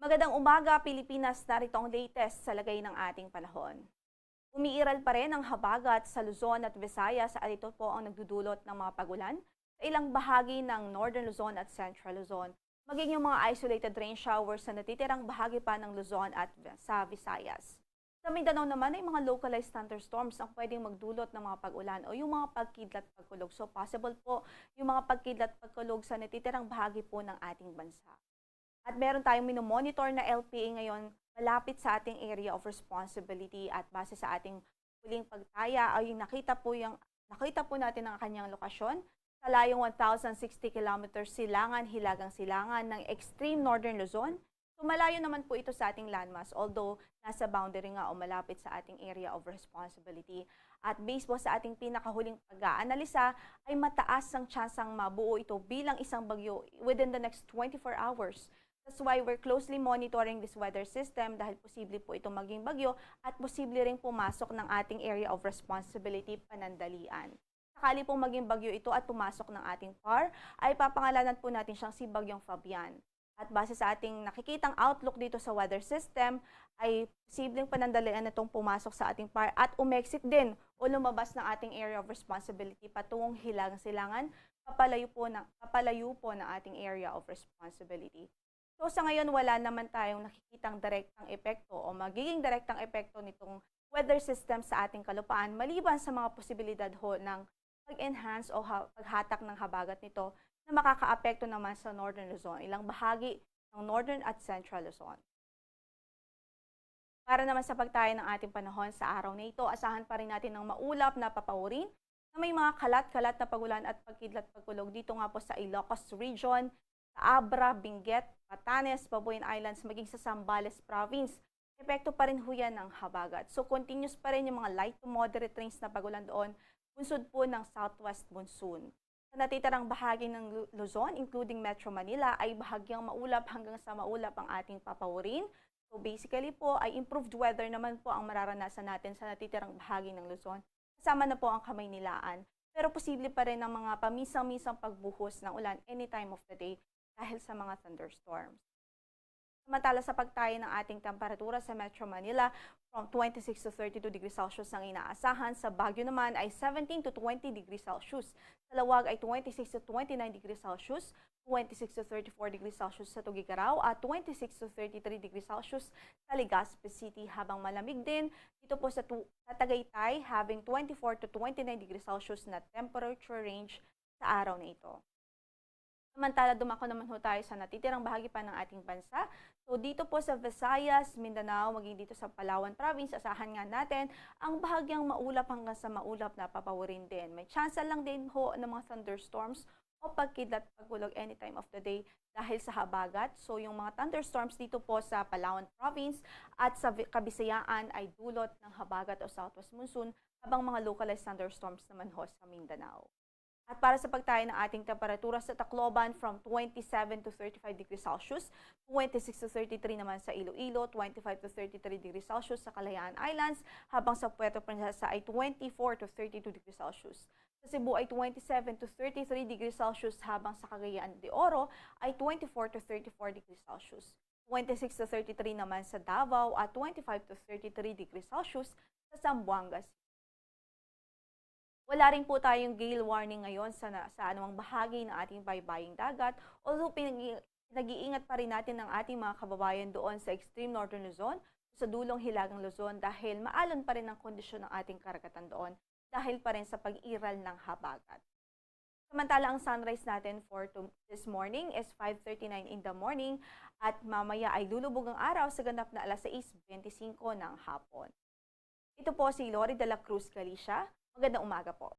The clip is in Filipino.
Magandang umaga, Pilipinas. Narito ang latest sa lagay ng ating panahon. Umiiral pa rin ang habagat sa Luzon at Visayas at ito po ang nagdudulot ng mga pagulan sa ilang bahagi ng Northern Luzon at Central Luzon. Maging yung mga isolated rain showers sa natitirang bahagi pa ng Luzon at sa Visayas. Sa Mindanao naman ay mga localized thunderstorms ang pwedeng magdulot ng mga pag-ulan o yung mga pagkidlat pagkulog. So possible po yung mga pagkidlat pagkulog sa natitirang bahagi po ng ating bansa. At meron tayong minomonitor na LPA ngayon malapit sa ating area of responsibility at base sa ating huling pagtaya ay nakita po natin ang kanyang lokasyon sa layong 1,060 kilometers silangan, hilagang silangan ng extreme northern Luzon. So malayo naman po ito sa ating landmass although nasa boundary nga o malapit sa ating area of responsibility. At based po sa ating pinakahuling pag-aanalisa ay mataas ang tsansang mabuo ito bilang isang bagyo within the next 24 hours. That's why we're closely monitoring this weather system dahil posible po ito maging bagyo at posible ring pumasok ng ating area of responsibility panandalian. Sakali pong maging bagyo ito at pumasok ng ating PAR, ay papangalanan po natin siyang si Bagyong Fabian. At base sa ating nakikitang outlook dito sa weather system, ay posibleng panandalian itong pumasok sa ating PAR at umexit din o lumabas ng ating area of responsibility patungong hilagang silangan, papalayo po ng ating area of responsibility. So sa ngayon wala naman tayong nakikitang direktang epekto o magiging direktang epekto nitong weather system sa ating kalupaan maliban sa mga posibilidad ho ng pag-enhance o paghatak ng habagat nito na makakaapekto naman sa Northern Luzon, ilang bahagi ng Northern at Central Luzon. Para naman sa pagtaya ng ating panahon sa araw na ito, asahan pa rin natin ng maulap na papaurin na may mga kalat-kalat na pagulan at pagkidlat pagkulog dito nga po sa Ilocos Region, sa Abra, Benguet, Batanes, Babuyan Islands, maging sa Zambales Province. Epekto pa rin ho yan ng habagat. So continuous pa rin yung mga light to moderate rains na pagulan doon, bunsod po ng southwest monsoon. Sa natitirang bahagi ng Luzon, including Metro Manila, ay bahagyang maulap hanggang sa maulap ang ating papawirin. So basically po ay improved weather naman po ang mararanasan natin sa natitirang bahagi ng Luzon. Kasama na po ang Kamaynilaan. Pero posible pa rin ang mga pamisang-misang pagbuhos ng ulan any time of the day dahil sa mga thunderstorms. Samantala sa pagtayo ng ating temperatura sa Metro Manila, from 26 to 32 degrees Celsius ang inaasahan. Sa Baguio naman ay 17 to 20 degrees Celsius. Sa Lawag ay 26 to 29 degrees Celsius, 26 to 34 degrees Celsius sa Tugigaraw at 26 to 33 degrees Celsius sa Legazpi City. Habang malamig din dito po sa Tagaytay, having 24 to 29 degrees Celsius na temperature range sa araw na ito. Samantala, dumako naman ho tayo sa natitirang bahagi pa ng ating bansa. So dito po sa Visayas, Mindanao, maging dito sa Palawan Province, asahan nga natin ang bahagyang maulap hanggang sa maulap na papawirin din. May chance lang din ho ng mga thunderstorms o pagkidlat pagkulog anytime of the day dahil sa habagat. So yung mga thunderstorms dito po sa Palawan Province at sa Kabisayaan ay dulot ng habagat o southwest monsoon, habang mga localized thunderstorms naman ho sa Mindanao. At para sa pagtayo ng ating temperatura sa Tacloban, from 27 to 35 degrees Celsius, 26 to 33 naman sa Iloilo, 25 to 33 degrees Celsius sa Kalayaan Islands, habang sa Puerto Princesa ay 24 to 32 degrees Celsius. Sa Cebu ay 27 to 33 degrees Celsius, habang sa Cagayan de Oro ay 24 to 34 degrees Celsius. 26 to 33 naman sa Davao at 25 to 33 degrees Celsius sa Zamboanga. Wala rin po tayong gale warning ngayon sa anumang bahagi ng ating baybaying dagat, although pinag-iingat pa rin natin ang ating mga kababayan doon sa extreme northern Luzon, sa dulong hilagang Luzon dahil maalon pa rin ang kondisyon ng ating karagatan doon dahil pa rin sa pag-iral ng habagat. Samantala, ang sunrise natin for this morning is 5:39 in the morning at mamaya ay lulubog ang araw sa ganap na alas 6:25 ng hapon. Ito po si Lori de la Cruz Galicia. Magandang umaga po.